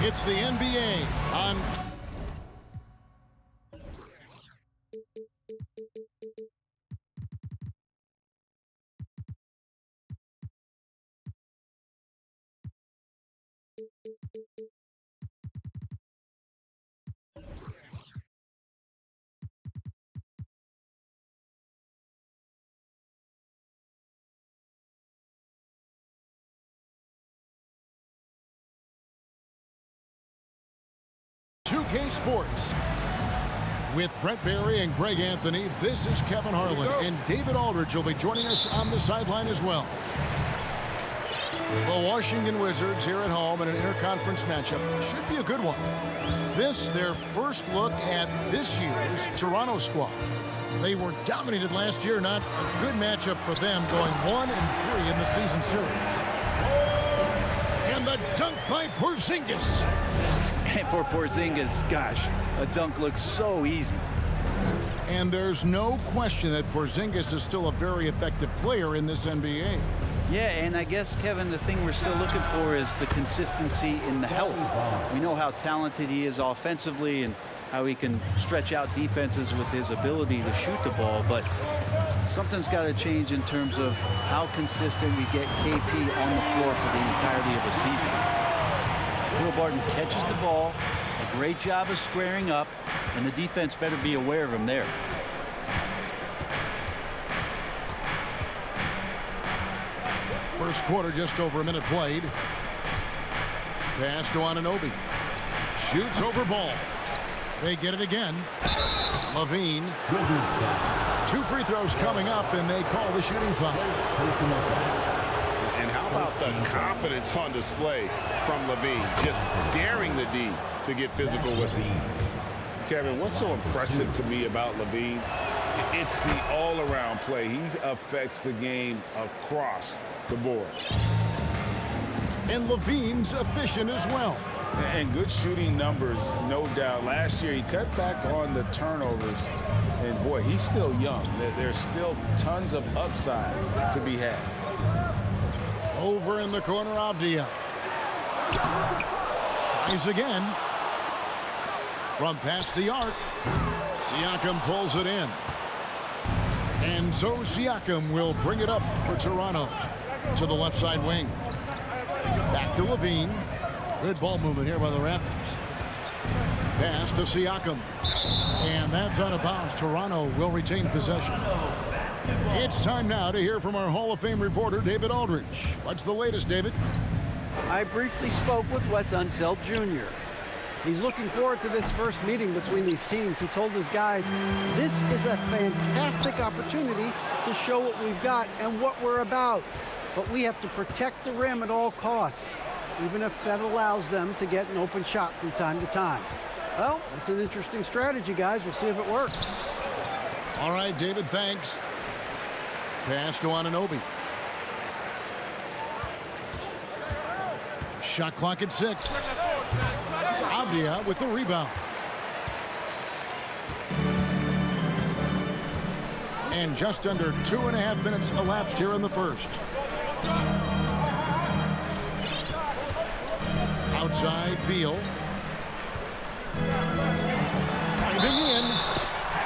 It's the NBA on... K Sports. With Brett Barry and Greg Anthony, this is Kevin Harlan, and David Aldridge will be joining us on the sideline as well. The Washington Wizards here at home in an interconference matchup should be a good one. This, their first look at this year's Toronto squad. They were dominated last year, not a good matchup for them, going 1-3 in the season series. And the dunk by Porzingis. And for Porzingis, gosh, a dunk looks so easy. And there's no question that Porzingis is still a very effective player in this NBA. Yeah, and I guess, Kevin, the thing we're still looking for is the consistency in the health. We know how talented he is offensively and how he can stretch out defenses with his ability to shoot the ball, but something's got to change in terms of how consistent we get KP on the floor for the entirety of a season. Will Barton catches the ball, a great job of squaring up, and the defense better be aware of him there. First quarter, just over a minute played. Pass to Anunoby. Shoots over ball. They get it again. Levine. 2 free throws coming up, and they call the shooting foul. And how about the confidence on display from Levine, just daring the D to get physical with him. Kevin, what's so impressive to me about Levine? It's the all-around play. He affects the game across the board. And Levine's efficient as well. And good shooting numbers, no doubt. Last year, he cut back on the turnovers. And, boy, he's still young. There's still tons of upside to be had. Over in the corner, Avdia. Tries again. From past the arc. Siakam pulls it in. And so Siakam will bring it up for Toronto to the left side wing. Back to Levine. Good ball movement here by the Raptors. Pass to Siakam. And that's out of bounds. Toronto will retain possession. It's time now to hear from our Hall of Fame reporter, David Aldridge. What's the latest, David? I briefly spoke with Wes Unseld Jr. He's looking forward to this first meeting between these teams. He told his guys, this is a fantastic opportunity to show what we've got and what we're about. But we have to protect the rim at all costs, even if that allows them to get an open shot from time to time. Well, that's an interesting strategy, guys. We'll see if it works. All right, David, thanks. Pass to Anunoby. Shot clock at 6. Avdia with the rebound. And just under 2.5 minutes elapsed here in the first. Outside, Beal. Driving in.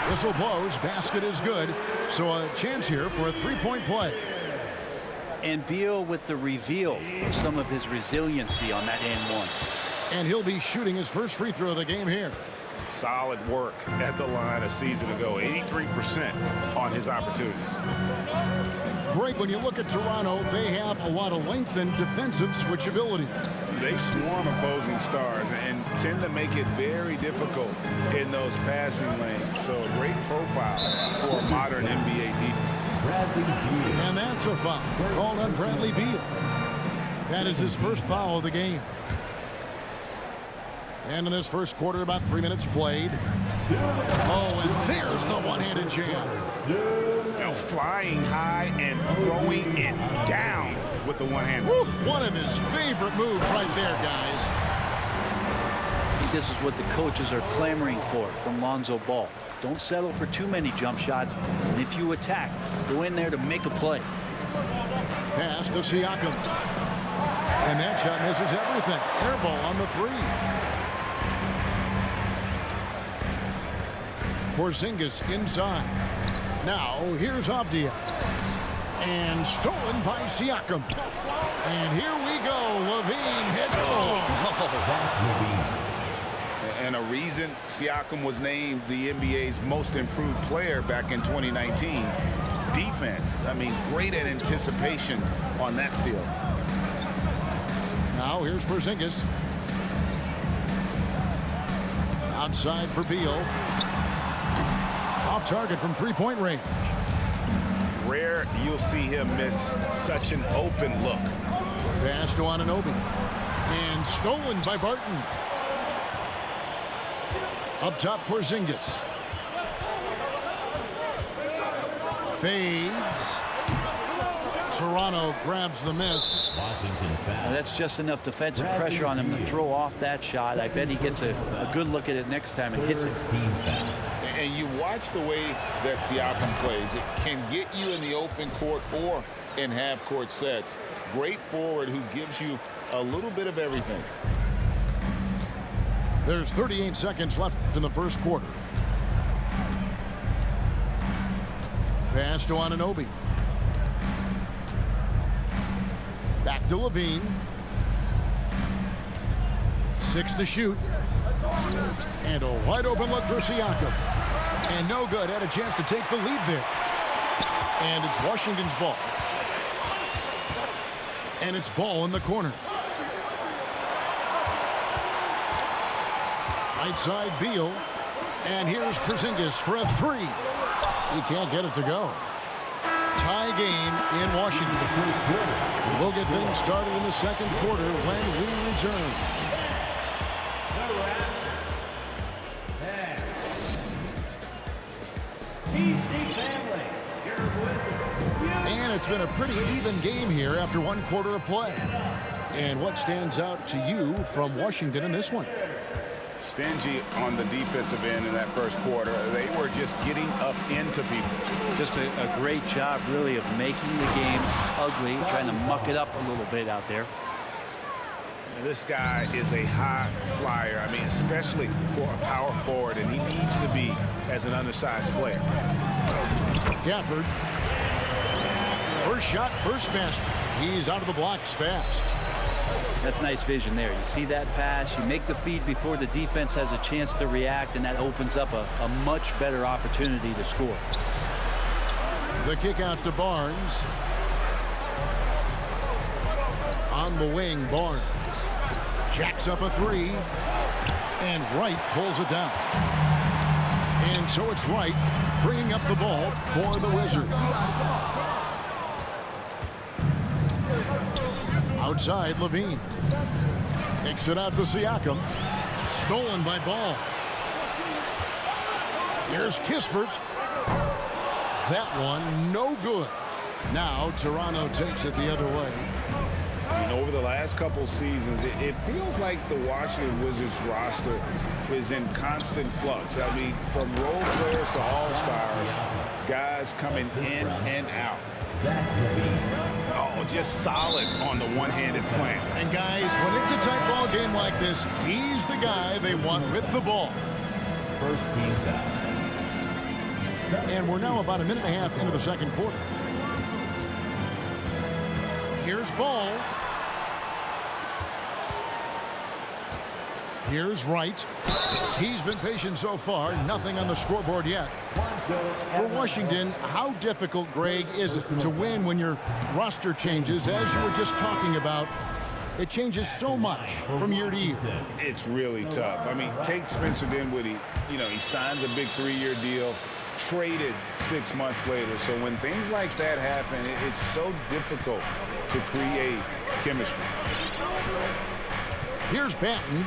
Whistle blows. Basket is good. So a chance here for a three-point play. And Beal with the reveal of some of his resiliency on that and one. And he'll be shooting his first free throw of the game here. Solid work at the line a season ago. 83% on his opportunities. Great. When you look at Toronto, they have a lot of length and defensive switchability. They swarm opposing stars and tend to make it very difficult in those passing lanes. So a great profile for a modern NBA defense. And that's a foul called on Bradley Beal. That is his first foul of the game. And in this first quarter, about 3 minutes played. Oh, and there's the one-handed jam. Now flying high and throwing it down with the one-hand. One of his favorite moves right there, guys. I think this is what the coaches are clamoring for from Lonzo Ball. Don't settle for too many jump shots. And if you attack, go in there to make a play. Pass to Siakam. And that shot misses everything. Air ball on the 3. Porzingis inside. Now here's Avdia. And stolen by Siakam. And here we go. Levine hits. And a reason Siakam was named the NBA's most improved player back in 2019. Defense. I mean, great at anticipation on that steal. Now here's Porzingis. Outside for Beal. Off target from three-point range. Rare you'll see him miss such an open look. Pass to Anunoby. And stolen by Barton. Up top, Porzingis. Fades. Toronto grabs the miss. Now that's just enough defensive pressure on him to throw off that shot. I bet he gets a good look at it next time and hits it. And you watch the way that Siakam plays. It can get you in the open court or in half-court sets. Great forward who gives you a little bit of everything. There's 38 seconds left in the first quarter. Pass to Anunoby. Back to Levine. 6 to shoot. And a wide open look for Siakam. And no good. Had a chance to take the lead there. And it's Washington's ball. And it's ball in the corner. Right side, Beal. And here's Porzingis for a 3. He can't get it to go. Tie game in Washington. We'll get things started in the second quarter when we return. And it's been a pretty even game here after one quarter of play. And what stands out to you from Washington in this one? Stingy on the defensive end in that first quarter. They were just getting up into people. Just a great job, really, of making the game ugly, trying to muck it up a little bit out there. This guy is a high flyer. I mean, especially for a power forward, and he needs to be as an undersized player. Gafford. First shot, first basket. He's out of the blocks fast. That's nice vision there. You see that pass, you make the feed before the defense has a chance to react, and that opens up a much better opportunity to score. The kick out to Barnes. On the wing, Barnes. Jacks up a 3. And Wright pulls it down. And so it's Wright bringing up the ball for the Wizards. Outside, Levine. Takes it out to Siakam. Stolen by Ball. Here's Kispert. That one, no good. Now Toronto takes it the other way. You know, over the last couple seasons, it feels like the Washington Wizards roster is in constant flux. I mean, from role players to all-stars, guys coming in and out. Oh, just solid on the one-handed slam. And guys, when it's a tight ball game like this, he's the guy they want with the ball. First team foul. And we're now about a minute and a half into the second quarter. Here's Ball. Here's Wright. He's been patient so far. Nothing on the scoreboard yet. For Washington, how difficult, Greg, is it to win when your roster changes? As you were just talking about, it changes so much from year to year. It's really tough. I mean, take Spencer Dinwiddie. You know, he signs a big 3-year deal, traded 6 months later. So when things like that happen, it's so difficult to create chemistry. Here's Banton.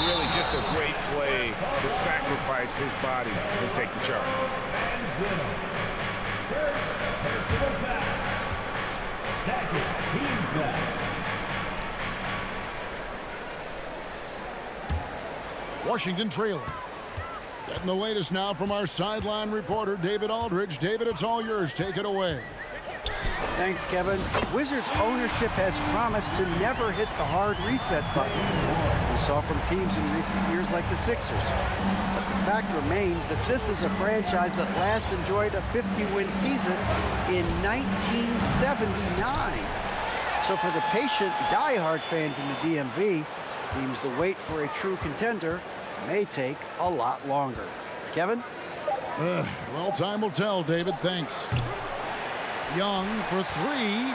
Really just a great play to sacrifice his body and take the charge. Second team foul. Washington trailing. Getting the latest now from our sideline reporter, David Aldridge. David, it's all yours. Take it away. Thanks, Kevin. Wizards ownership has promised to never hit the hard reset button. We saw from teams in recent years like the Sixers. But the fact remains that this is a franchise that last enjoyed a 50-win season in 1979. So for the patient, die-hard fans in the DMV, it seems the wait for a true contender may take a lot longer. Kevin? Well, time will tell, David. Thanks. Young for three.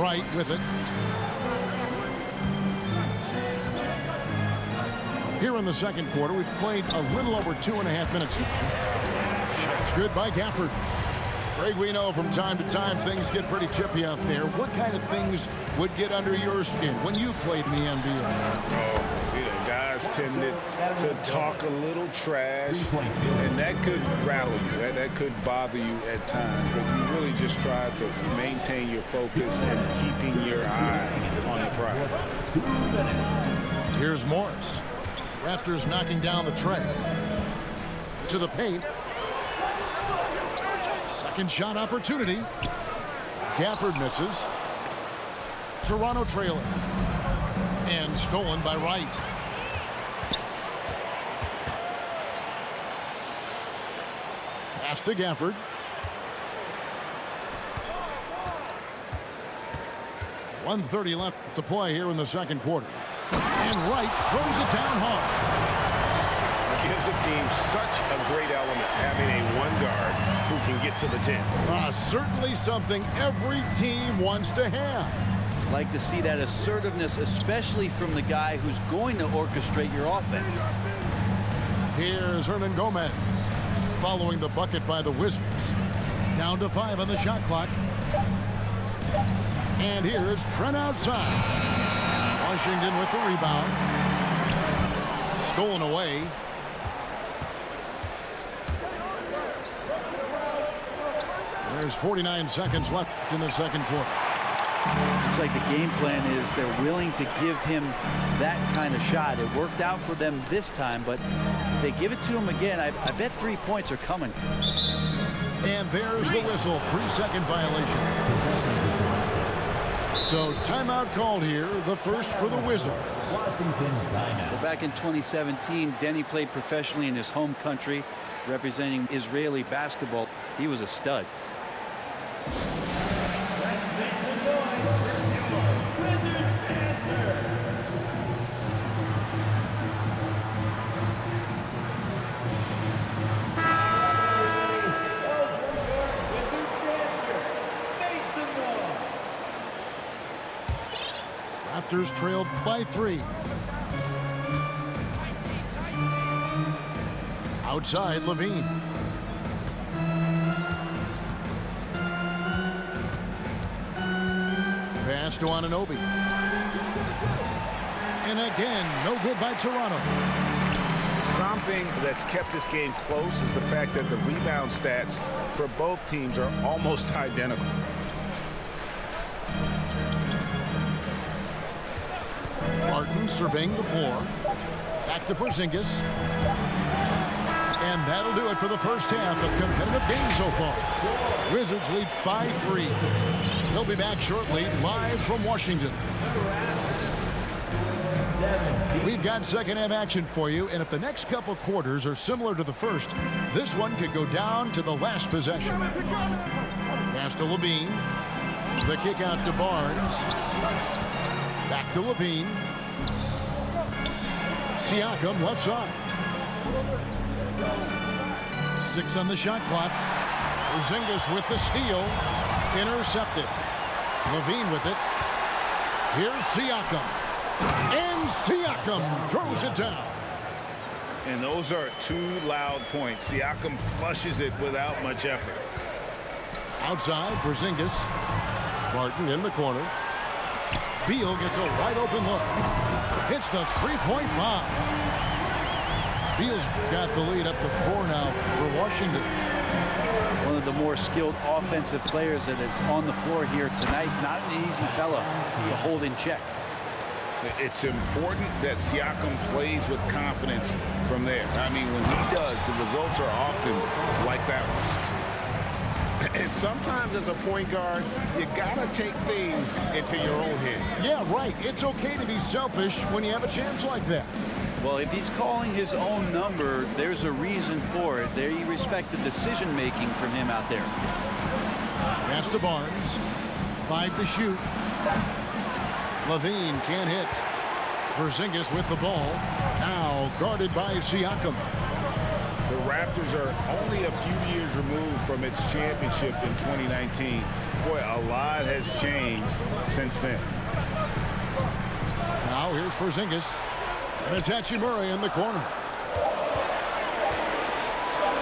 Right with it. Here in the second quarter, we've played a little over 2.5 minutes now. Shots good by Gafford. Greg, we know from time to time things get pretty chippy out there. What kind of things would get under your skin when you played in the NBA? Guys tended to talk a little trash, and that could rattle you. That could bother you at times, but you really just try to maintain your focus and keeping your eye on the prize. Here's Morris. Raptors knocking down the tray. To the paint. Second shot opportunity. Gafford misses. Toronto trailing. And stolen by Wright. Pass to Gafford. .130 left to play here in the second quarter. And Wright throws it down hard. Gives the team such a great element having a one guard who can get to the 10. Certainly something every team wants to have. Like to see that assertiveness, especially from the guy who's going to orchestrate your offense. Here's Hernan Gomez following the bucket by the Wizards. Down to 5 on the shot clock. And here's Trent outside. Washington with the rebound. Stolen away. There's 49 seconds left in the second quarter. Looks like the game plan is they're willing to give him that kind of shot. It worked out for them this time, but if they give it to him again, I bet 3 points are coming. And there's the whistle. 3-second violation. So timeout called here, the first for the Wizards. Washington timeout. Well, back in 2017, Denny played professionally in his home country, representing Israeli basketball. He was a stud. Raptors trailed by 3. Outside, Levine. Pass to Anunoby. And again, no good by Toronto. Something that's kept this game close is the fact that the rebound stats for both teams are almost identical. Martin surveying the floor. Back to Porzingis. And that'll do it for the first half. A competitive game so far. Wizards lead by 3. They'll be back shortly, live from Washington. We've got second half action for you, and if the next couple quarters are similar to the first, this one could go down to the last possession. Pass to Levine. The kick out to Barnes. Back to Levine. Siakam left side. 6 on the shot clock. Porzingis with the steal. Intercepted. Levine with it. Here's Siakam. And Siakam throws it down. And those are 2 loud points. Siakam flushes it without much effort. Outside, Porzingis. Martin in the corner. Beal gets a wide open look. Hits the three-point bomb. Beal's got the lead up to 4 now for Washington. One of the more skilled offensive players that is on the floor here tonight. Not an easy fella to hold in check. It's important that Siakam plays with confidence from there. I mean, when he does, the results are often like that one. And sometimes as a point guard, you got to take things into your own hands. Yeah, right. It's okay to be selfish when you have a chance like that. Well, if he's calling his own number, there's a reason for it. There you respect the decision-making from him out there. Pass to Barnes. 5 to shoot. Levine can't hit. Porzingis with the ball. Now guarded by Siakam. The Raptors are only a few years removed from its championship in 2019. Boy, a lot has changed since then. Now here's Porzingis. And it's Hachimura in the corner.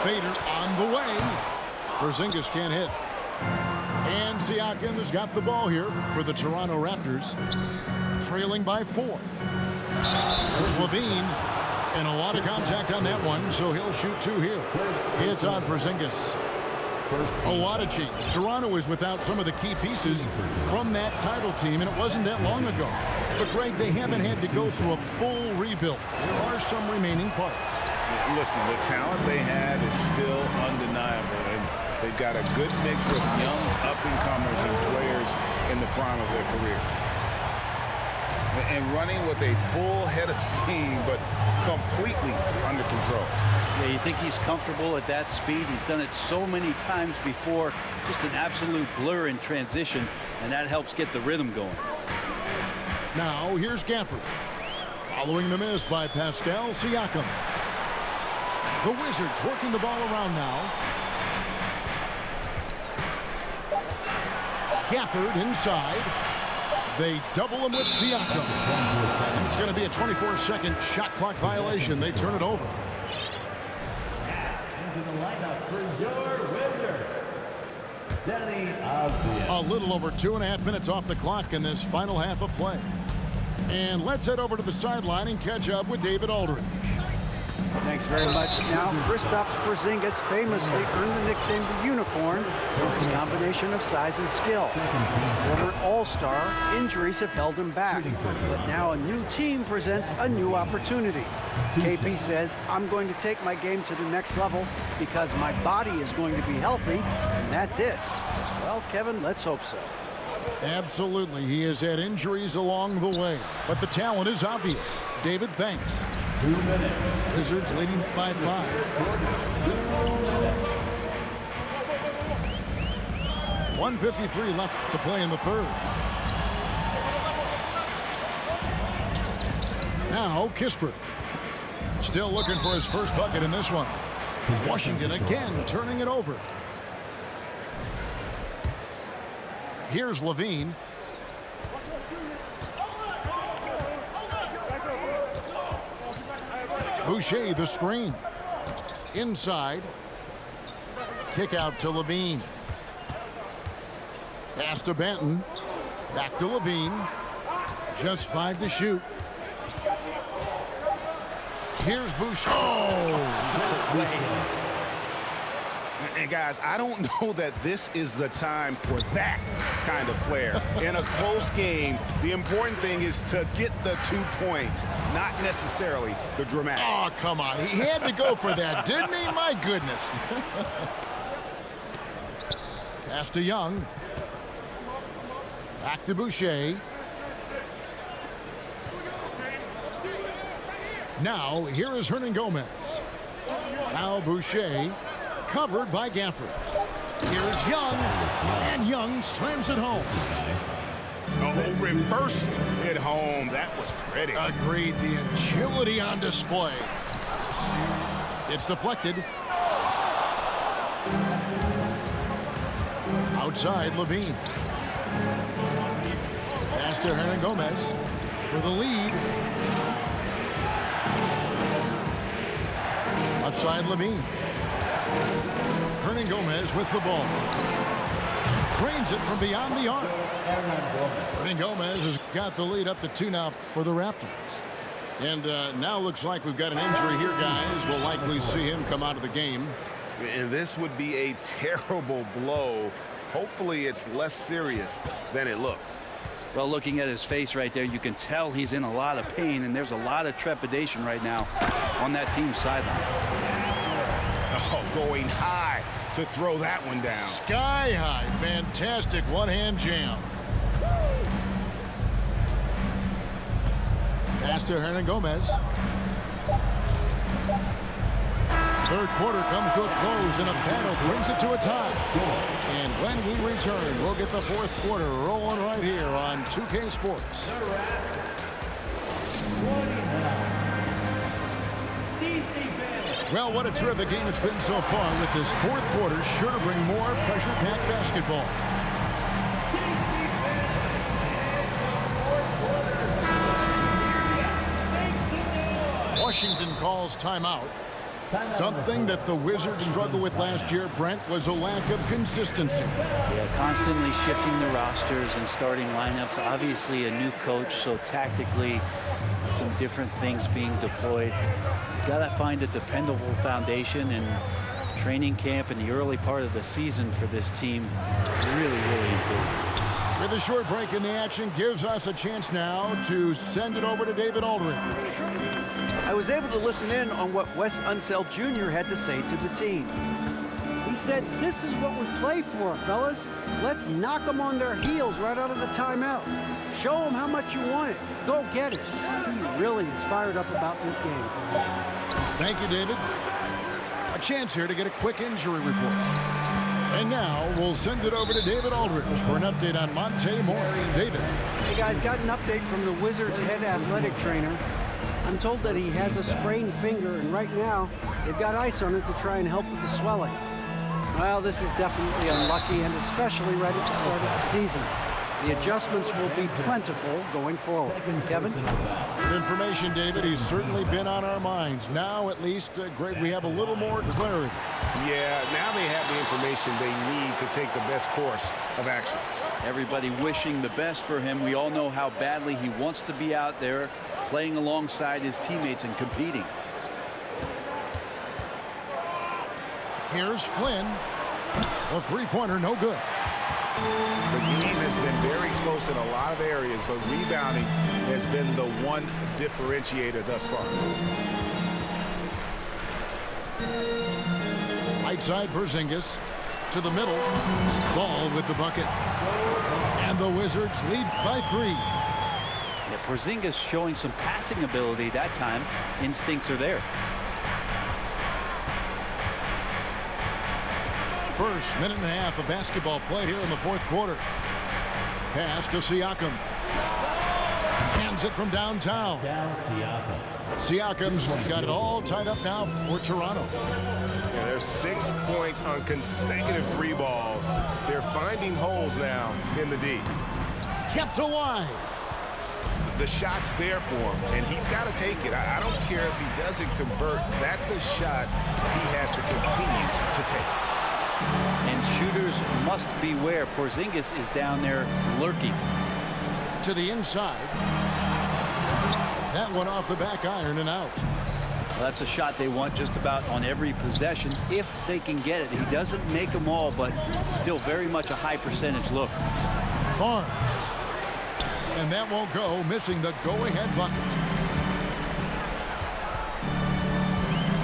Fader on the way. Porzingis can't hit. And Siakam has got the ball here for the Toronto Raptors. Trailing by 4. There's Levine. And a lot of contact on that one, so he'll shoot 2 here. It's on Porzingis. A lot of change. Toronto is without some of the key pieces from that title team, and it wasn't that long ago. But, Greg, they haven't had to go through a full rebuild. There are some remaining parts. Listen, the talent they have is still undeniable, and they've got a good mix of young up-and-comers and players in the prime of their career. And running with a full head of steam, but completely under control. Yeah, you think he's comfortable at that speed? He's done it so many times before. Just an absolute blur in transition, and that helps get the rhythm going. Now, here's Gafford. Following the miss by Pascal Siakam. The Wizards working the ball around now. Gafford inside. They double him with Siakam. And it's going to be a 24-second shot clock violation. They turn it over. Into the lineup for your Wizards, Danny Avdija. A little over 2.5 minutes off the clock in this final half of play. And let's head over to the sideline and catch up with David Aldridge. Thanks very much. Now, Kristaps Porzingis famously earned the nickname the Unicorn with his combination of size and skill. Former All-Star, injuries have held him back. But now a new team presents a new opportunity. KP says, I'm going to take my game to the next level because my body is going to be healthy, and that's it. Well, Kevin, let's hope so. Absolutely. He has had injuries along the way, but the talent is obvious. David, thanks. 2 minutes. Wizards leading by 5. 1:53 left to play in the third. Now Kispert. Still looking for his first bucket in this one. Washington again turning it over. Here's Levine. Boucher the screen. Inside. Kick out to Levine. Pass to Benton. Back to Levine. Just 5 to shoot. Here's Boucher. Oh! And guys, I don't know that this is the time for that kind of flair. In a close game, the important thing is to get the 2 points, not necessarily the dramatics. Oh, come on. He had to go for that, didn't he? My goodness. Pass to Young. Back to Boucher. Now, here is Hernan Gomez. Now Boucher. Covered by Gafford. Here's Young, and Young slams it home. Oh, reversed it home. That was pretty. Agreed. The agility on display. It's deflected. Outside, Levine. Pass to Hernan Gomez for the lead. Left side, Levine. Hernan Gomez with the ball. Trains it from beyond the arc. Hernan Gomez has got the lead up to 2 now for the Raptors. And now looks like we've got an injury here, guys. We'll likely see him come out of the game. And this would be a terrible blow. Hopefully it's less serious than it looks. Well, looking at his face right there, you can tell he's in a lot of pain, and there's a lot of trepidation right now on that team's sideline. Oh, going high to throw that one down. Sky high. Fantastic one-hand jam. Pass to Hernan Gomez. Third quarter comes to a close, and a battle brings it to a tie. And when we return, we'll get the fourth quarter rolling right here on 2K Sports. Well, what a terrific game it's been so far, with this fourth quarter sure to bring more pressure-packed basketball. Washington calls timeout. Something that the Wizards struggled with last year, Brent, was a lack of consistency. Yeah, constantly shifting the rosters and starting lineups. Obviously a new coach, so tactically some different things being deployed. Got to find a dependable foundation, and training camp in the early part of the season for this team really important. With a short break in the action, gives us a chance now to send it over to David Aldridge. I was able to listen in on what Wes Unseld Jr. had to say to the team. He said, "This is what we play for, fellas. Let's knock them on their heels right out of the timeout. Show them how much you want it. Go get it." He really is fired up about this game. Thank you, David. A chance here to get a quick injury report. And now we'll send it over to David Aldridge for an update on Monte Morris. David. Hey guys, got an update from the Wizards head athletic trainer. I'm told that he has a sprained finger, and right now they've got ice on it to try and help with the swelling. Well, this is definitely unlucky, and especially right at the start of the season. The adjustments will be plentiful going forward. Kevin? Good information, David. He's certainly been on our minds. Now, at least, Greg, we have a little more clarity. Yeah, now they have the information they need to take the best course of action. Everybody wishing the best for him. We all know how badly he wants to be out there playing alongside his teammates and competing. Here's Flynn. The three-pointer, no good. The game has been very close in a lot of areas, but rebounding has been the one differentiator thus far. Right side, Porzingis to the middle. Ball with the bucket. And the Wizards lead by 3. Yeah, Porzingis showing some passing ability that time. Instincts are there. First minute and a half of basketball played here in the fourth quarter. Pass to Siakam. Hands it from downtown. Siakam's got it all tied up now for Toronto. Yeah, there's 6 points on consecutive 3 balls. They're finding holes now in the D. Kept alive. The shot's there for him, and he's got to take it. I don't care if he doesn't convert. That's a shot he has to continue to take. And shooters must beware. Porzingis is down there lurking. To the inside. That one off the back iron and out. Well, that's a shot they want just about on every possession if they can get it. He doesn't make them all, but still very much a high percentage look. Barnes. And that won't go, missing the go-ahead bucket.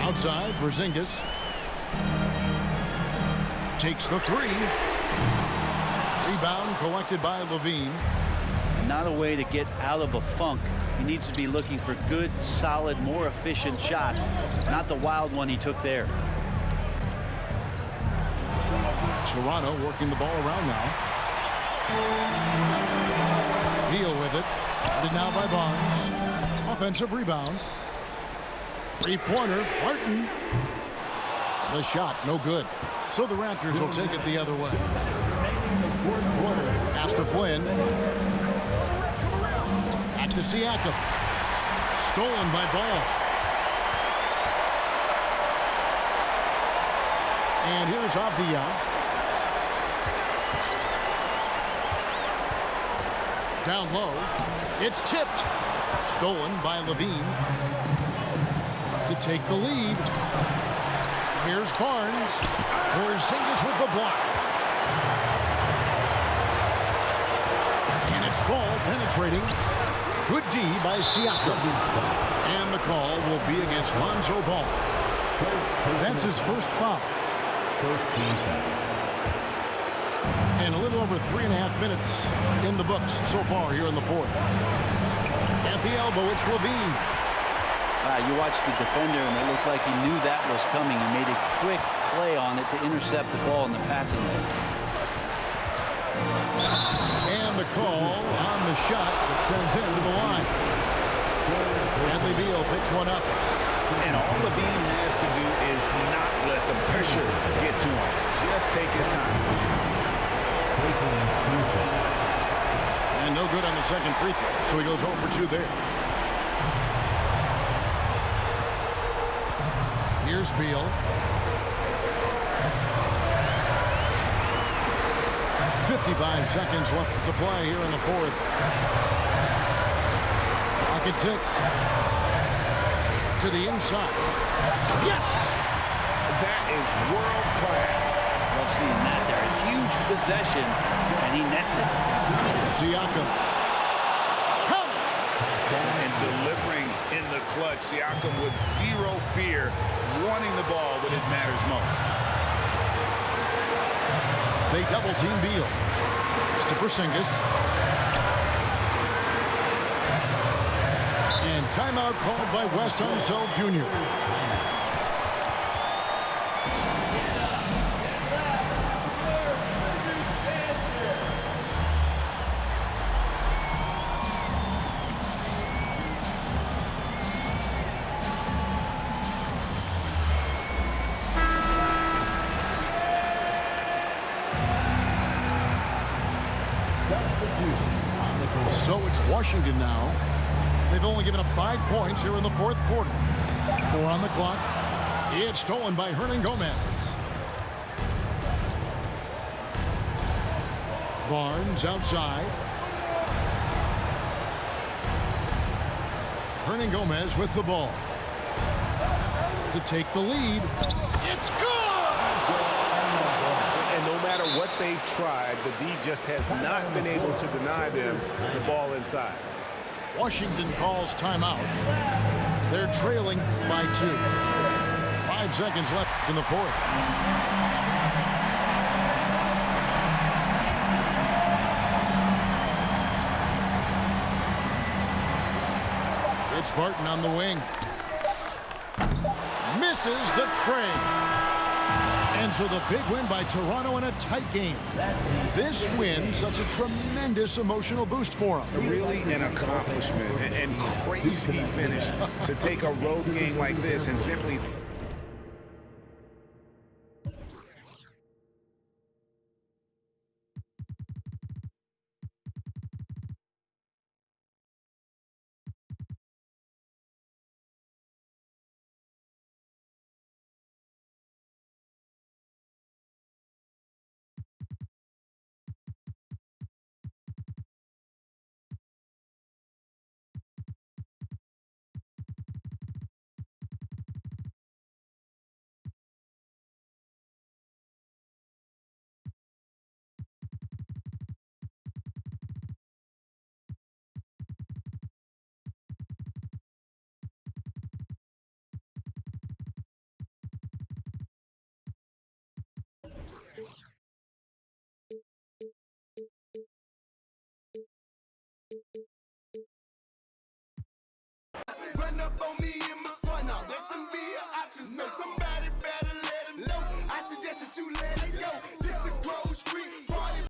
Outside, Porzingis takes the 3. Rebound collected by Levine. Not a way to get out of a funk. He needs to be looking for good, solid, more efficient shots, not the wild one he took there. Toronto working the ball around now. Beal with it. Guarded now by Barnes. Offensive rebound. Three-pointer. Barton. The shot, no good. So the Raptors will take it the other way. Pass to Flynn. Back to Siakam. Stolen by Ball. And here's Avdia. Down low. It's tipped. Stolen by Levine. To take the lead. Here's Barnes. Porzingis with the block. And it's Ball penetrating. Good D by Siakam. And the call will be against Lonzo Ball. That's his first foul. First team foul. And a little over 3.5 minutes in the books so far here in the fourth. At the elbow, it's Levine. You watched the defender, and it looked like he knew that was coming. He made a quick play on it to intercept the ball in the passing lane. And the call on the shot that sends him to the line. Bradley Beal picks one up. And all Levine has to do is not let the pressure get to him. Just take his time. And no good on the second free throw, so he goes 0 for 2 there. Here's Beal. .55 seconds left to play here in the fourth. Clock at 6. To the inside. Yes! That is world class. Love seeing that there. A huge possession, and he nets it. Siakam. Count it! And delivering in the clutch, Siakam with zero fear, wanting the ball when it matters most. They double-team Beal. To Porzingis. And timeout called by Wes Unseld Jr. So it's Washington now. They've only given up 5 points here in the fourth quarter. 4 on the clock. It's stolen by Hernan Gomez. Barnes outside. Hernan Gomez with the ball. To take the lead. It's good! And no matter what they've tried, the D just has not been able to deny them the ball inside. Washington calls timeout. They're trailing by 2. 5 seconds left in the fourth. It's Barton on the wing. Misses the tray. And so the big win by Toronto in a tight game. This win, such a tremendous emotional boost for them. Really an accomplishment and crazy finish to take a road game like this and simply... Run up on me in my spot now. That shouldn't be an option. So somebody better let him know. I suggest that you let him